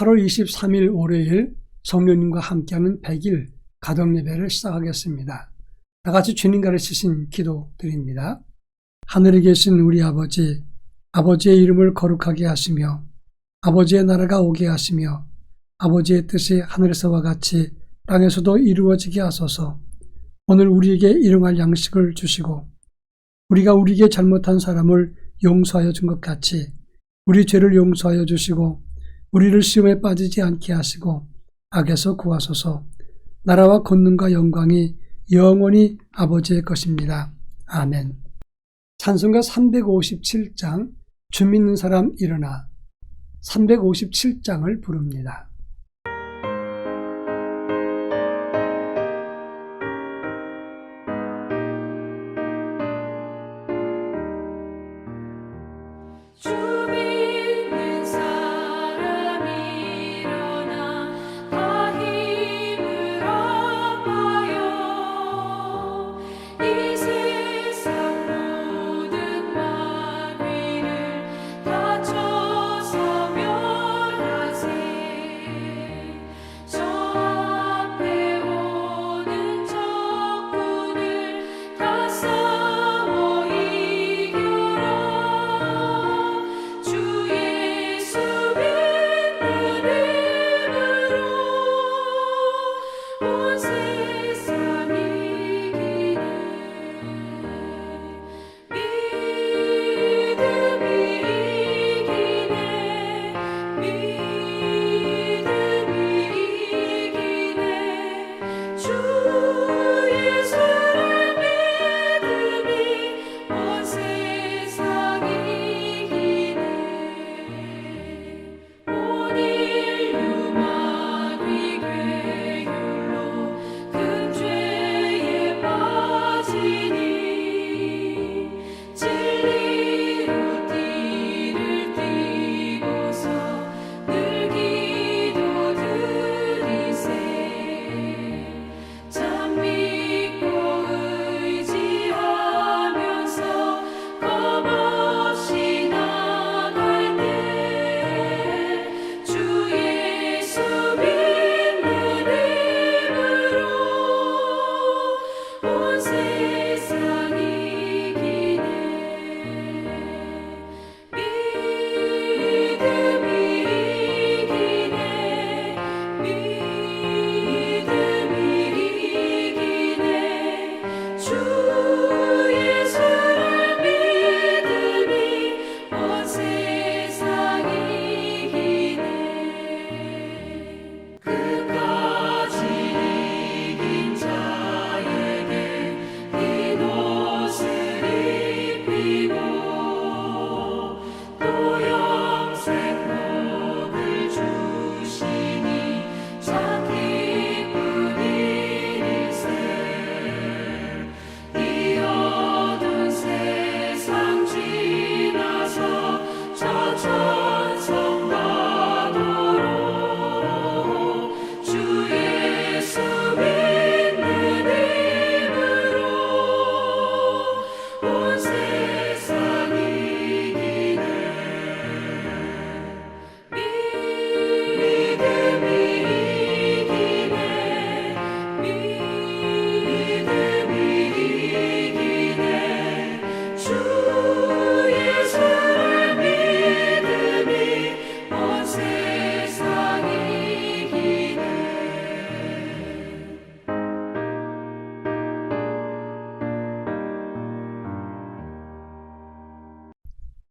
8월 23일 월요일 성령님과 함께하는 100일 가정예배를 시작하겠습니다. 다같이 주님 가르치신 기도 드립니다. 하늘에 계신 우리 아버지, 아버지의 이름을 거룩하게 하시며 아버지의 나라가 오게 하시며 아버지의 뜻이 하늘에서와 같이 땅에서도 이루어지게 하소서. 오늘 우리에게 일용할 양식을 주시고 우리가 우리에게 잘못한 사람을 용서하여 준 것 같이 우리 죄를 용서하여 주시고 우리를 시험에 빠지지 않게 하시고 악에서 구하소서. 나라와 권능과 영광이 영원히 아버지의 것입니다. 아멘. 찬송가 357장 주 믿는 사람 일어나 357장을 부릅니다.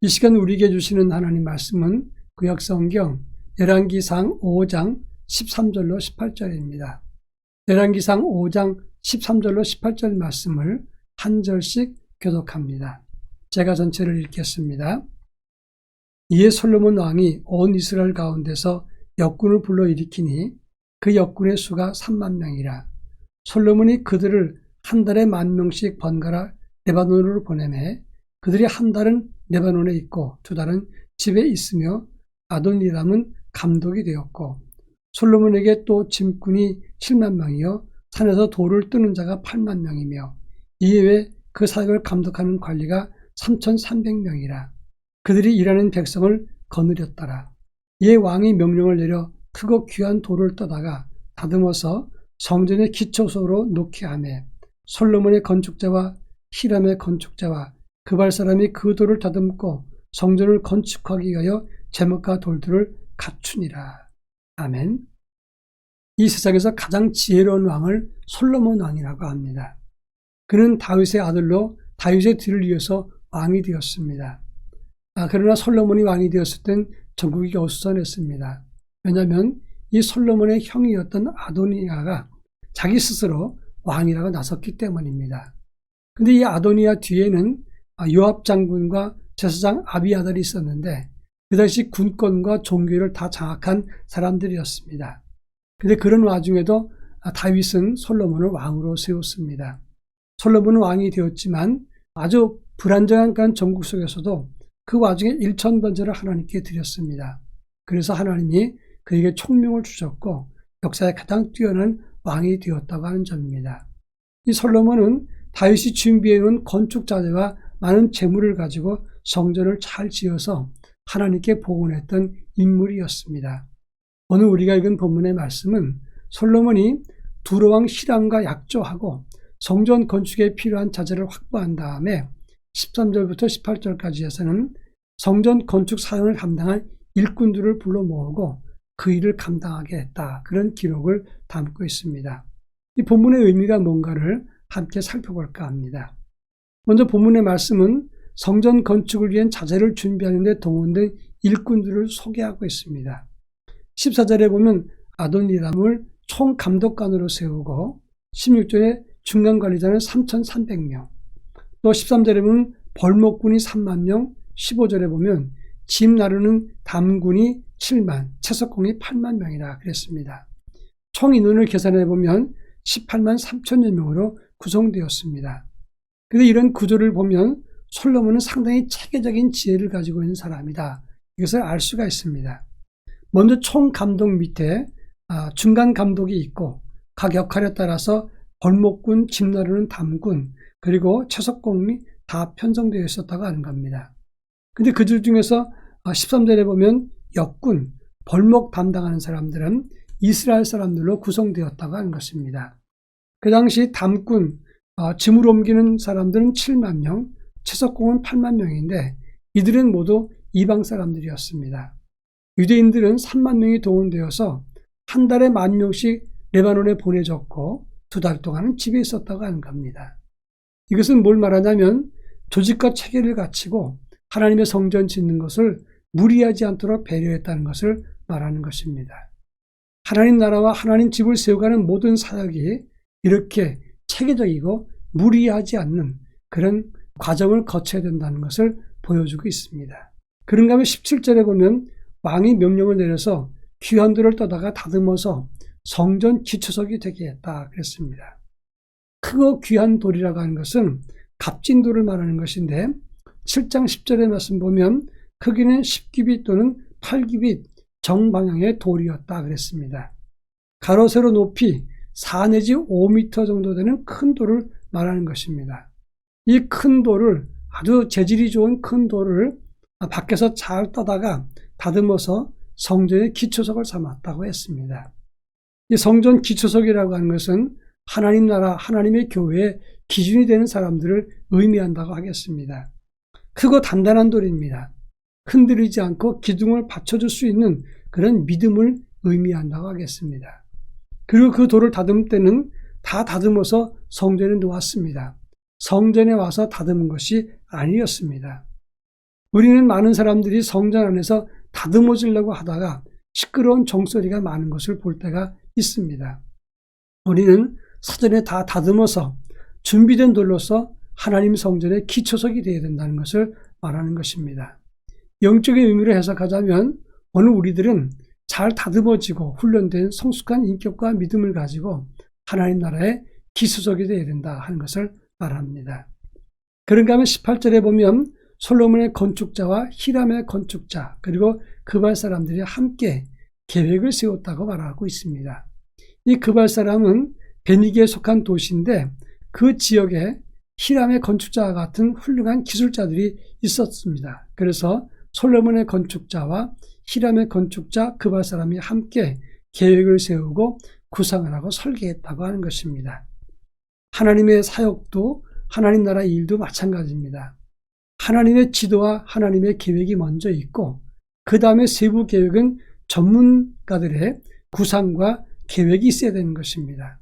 이 시간 우리에게 주시는 하나님 말씀은 구약성경 열왕기상 5장 13절로 18절입니다. 열왕기상 5장 13절로 18절 말씀을 한 절씩 교독합니다. 제가 전체를 읽겠습니다. 이에 솔로몬 왕이 온 이스라엘 가운데서 역군을 불러일으키니 그 역군의 수가 3만 명이라. 솔로몬이 그들을 한 달에 10,000명씩 번갈아 레바논으로 보내매 그들이 한 달은 레바논에 있고 두 달은 집에 있으며 아도니람은 감독이 되었고 솔로몬에게 또 짐꾼이 7만 명이요 산에서 돌을 뜨는 자가 8만 명이며 이외에 그 사역을 감독하는 관리가 3,300명이라. 그들이 일하는 백성을 거느렸더라. 이에 왕이 명령을 내려 크고 귀한 돌을 떠다가 다듬어서 성전의 기초소로 놓게 하매 솔로몬의 건축자와 히람의 건축자와 그발 사람이 그 돌을 다듬고 성전을 건축하기 위하여 제목과 돌들을 갖추니라. 아멘. 이 세상에서 가장 지혜로운 왕을 솔로몬 왕이라고 합니다. 그는 다윗의 아들로 다윗의 뒤를 이어서 왕이 되었습니다. 그러나 솔로몬이 왕이 되었을 땐 전국이 어수선했습니다. 왜냐하면 이 솔로몬의 형이었던 아도니아가 자기 스스로 왕이라고 나섰기 때문입니다. 근데 이 아도니아 뒤에는 요압 장군과 제사장 아비아달이 있었는데 그 당시 군권과 종교를 다 장악한 사람들이었습니다. 근데 그런 와중에도 다윗은 솔로몬을 왕으로 세웠습니다. 솔로몬은 왕이 되었지만 아주 불안정한 그런 전국 속에서도 그 와중에 일천번제를 하나님께 드렸습니다. 그래서 하나님이 그에게 총명을 주셨고 역사에 가장 뛰어난 왕이 되었다고 하는 점입니다. 이 솔로몬은 다윗이 준비해놓은 건축 자재와 많은 재물을 가지고 성전을 잘 지어서 하나님께 복원했던 인물이었습니다. 오늘 우리가 읽은 본문의 말씀은 솔로몬이 두로왕 히람과 약조하고 성전 건축에 필요한 자재를 확보한 다음에 13절부터 18절까지 해서는 성전 건축 사용을 감당할 일꾼들을 불러 모으고 그 일을 감당하게 했다. 그런 기록을 담고 있습니다. 이 본문의 의미가 뭔가를 함께 살펴볼까 합니다. 먼저 본문의 말씀은 성전 건축을 위한 자재를 준비하는 데 동원된 일꾼들을 소개하고 있습니다. 14절에 보면 아도니람을 총감독관으로 세우고 16절에 중간관리자는 3,300명, 또 13절에 보면 벌목군이 3만 명, 15절에 보면 짐 나르는 담군이 7만, 채석공이 8만 명이라 그랬습니다. 총 인원을 계산해 보면 18만 3천여 명으로 구성되었습니다. 그런데 이런 구조를 보면 솔로몬은 상당히 체계적인 지혜를 가지고 있는 사람이다. 이것을 알 수가 있습니다. 먼저 총감독 밑에 중간 감독이 있고 각 역할에 따라서 벌목군, 짐 나르는 담군, 그리고 채석공이 다 편성되어 있었다고 하는 겁니다. 근데 그들 중에서 13절에 보면 역군, 벌목 담당하는 사람들은 이스라엘 사람들로 구성되었다고 하는 것입니다. 그 당시 담군, 짐을 옮기는 사람들은 7만 명, 채석공은 8만 명인데 이들은 모두 이방 사람들이었습니다. 유대인들은 3만 명이 동원되어서 한 달에 10,000명씩 레바논에 보내졌고 2달 동안은 집에 있었다고 하는 겁니다. 이것은 뭘 말하냐면 조직과 체계를 갖추고 하나님의 성전 짓는 것을 무리하지 않도록 배려했다는 것을 말하는 것입니다. 하나님 나라와 하나님 집을 세워가는 모든 사역이 이렇게 체계적이고 무리하지 않는 그런 과정을 거쳐야 된다는 것을 보여주고 있습니다. 그런가 하면 17절에 보면 왕이 명령을 내려서 귀한 돌을 떠다가 다듬어서 성전 기초석이 되게 했다 그랬습니다. 크고 귀한 돌이라고 하는 것은 값진 돌을 말하는 것인데 7장 10절의 말씀 보면 크기는 10규빗 또는 8규빗 정방향의 돌이었다 그랬습니다. 가로 세로 높이 4 내지 5m 정도 되는 큰 돌을 말하는 것입니다. 이 큰 돌을 아주 재질이 좋은 큰 돌을 밖에서 잘 떠다가 다듬어서 성전의 기초석을 삼았다고 했습니다. 이 성전 기초석이라고 하는 것은 하나님 나라, 하나님의 교회의 기준이 되는 사람들을 의미한다고 하겠습니다. 크고 단단한 돌입니다. 흔들리지 않고 기둥을 받쳐줄 수 있는 그런 믿음을 의미한다고 하겠습니다. 그리고 그 돌을 다듬을 때는 다 다듬어서 성전에 놓았습니다. 성전에 와서 다듬은 것이 아니었습니다. 우리는 많은 사람들이 성전 안에서 다듬어지려고 하다가 시끄러운 종소리가 많은 것을 볼 때가 있습니다. 우리는 사전에 다 다듬어서 준비된 돌로서 하나님 성전의 기초석이 되어야 된다는 것을 말하는 것입니다. 영적인 의미로 해석하자면 오늘 우리들은 잘 다듬어지고 훈련된 성숙한 인격과 믿음을 가지고 하나님 나라의 기초석이 되어야 된다 하는 것을 말합니다. 그런가 하면 18절에 보면 솔로몬의 건축자와 히람의 건축자 그리고 그발 사람들이 함께 계획을 세웠다고 말하고 있습니다. 이 그발 사람은 베니게에 속한 도시인데 그 지역에 히람의 건축자와 같은 훌륭한 기술자들이 있었습니다. 그래서 솔로몬의 건축자와 히람의 건축자 그발 사람이 함께 계획을 세우고 구상을 하고 설계했다고 하는 것입니다. 하나님의 사역도 하나님 나라 일도 마찬가지입니다. 하나님의 지도와 하나님의 계획이 먼저 있고 그 다음에 세부 계획은 전문가들의 구상과 계획이 있어야 되는 것입니다.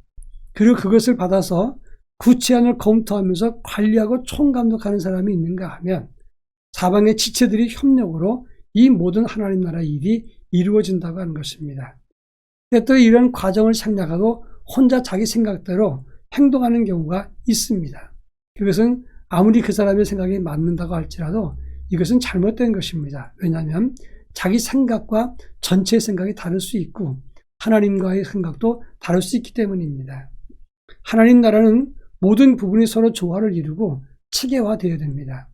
그리고 그것을 받아서 구체안을 검토하면서 관리하고 총감독하는 사람이 있는가 하면 사방의 지체들이 협력으로 이 모든 하나님 나라 일이 이루어진다고 하는 것입니다. 또 이런 과정을 생략하고 혼자 자기 생각대로 행동하는 경우가 있습니다. 그것은 아무리 그 사람의 생각이 맞는다고 할지라도 이것은 잘못된 것입니다. 왜냐하면 자기 생각과 전체의 생각이 다를 수 있고 하나님과의 생각도 다를 수 있기 때문입니다. 하나님 나라는 모든 부분이 서로 조화를 이루고 체계화되어야 됩니다.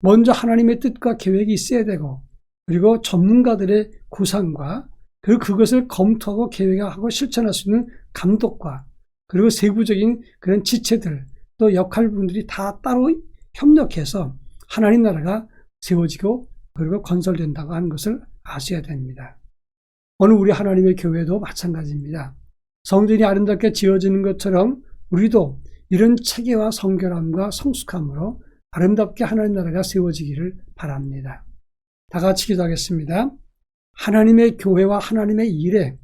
먼저 하나님의 뜻과 계획이 있어야 되고 그리고 전문가들의 구상과 그리고 그것을 검토하고 계획하고 실천할 수 있는 감독과 그리고 세부적인 그런 지체들 또 역할분들이 다 따로 협력해서 하나님 나라가 세워지고 그리고 건설된다고 하는 것을 아셔야 됩니다. 오늘 우리 하나님의 교회도 마찬가지입니다. 성전이 아름답게 지어지는 것처럼 우리도 이런 체계와 성결함과 성숙함으로 아름답게 하나님 나라가 세워지기를 바랍니다. 다 같이 기도하겠습니다. 하나님의 교회와 하나님의 일에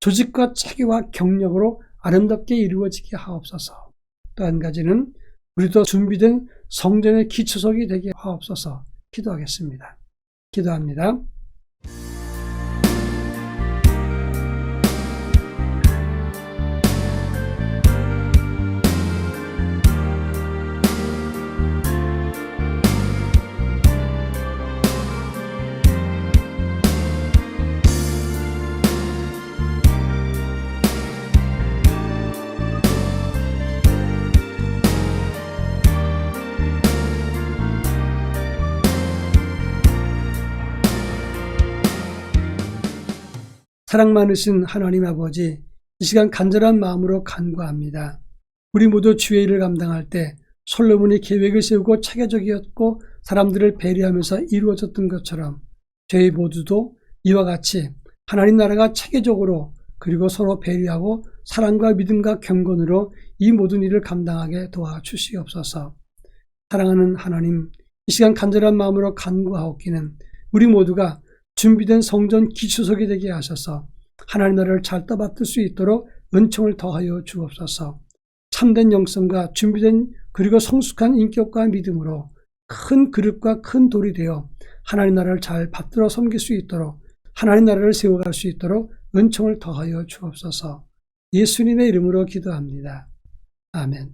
조직과 체계와 경력으로 아름답게 이루어지게 하옵소서. 또 한 가지는 우리도 준비된 성전의 기초석이 되게 하옵소서. 기도하겠습니다. 기도합니다. 사랑 많으신 하나님 아버지, 이 시간 간절한 마음으로 간구합니다. 우리 모두 주의 일을 감당할 때 솔로몬이 계획을 세우고 체계적이었고 사람들을 배려하면서 이루어졌던 것처럼 저희 모두도 이와 같이 하나님 나라가 체계적으로 그리고 서로 배려하고 사랑과 믿음과 경건으로 이 모든 일을 감당하게 도와주시옵소서. 사랑하는 하나님, 이 시간 간절한 마음으로 간구하옵기는 우리 모두가 준비된 성전 기초석이 되게 하셔서 하나님 나라를 잘 떠받들 수 있도록 은총을 더하여 주옵소서. 참된 영성과 준비된 그리고 성숙한 인격과 믿음으로 큰 그릇과 큰 돌이 되어 하나님 나라를 잘 받들어 섬길 수 있도록 하나님 나라를 세워갈 수 있도록 은총을 더하여 주옵소서. 예수님의 이름으로 기도합니다. 아멘.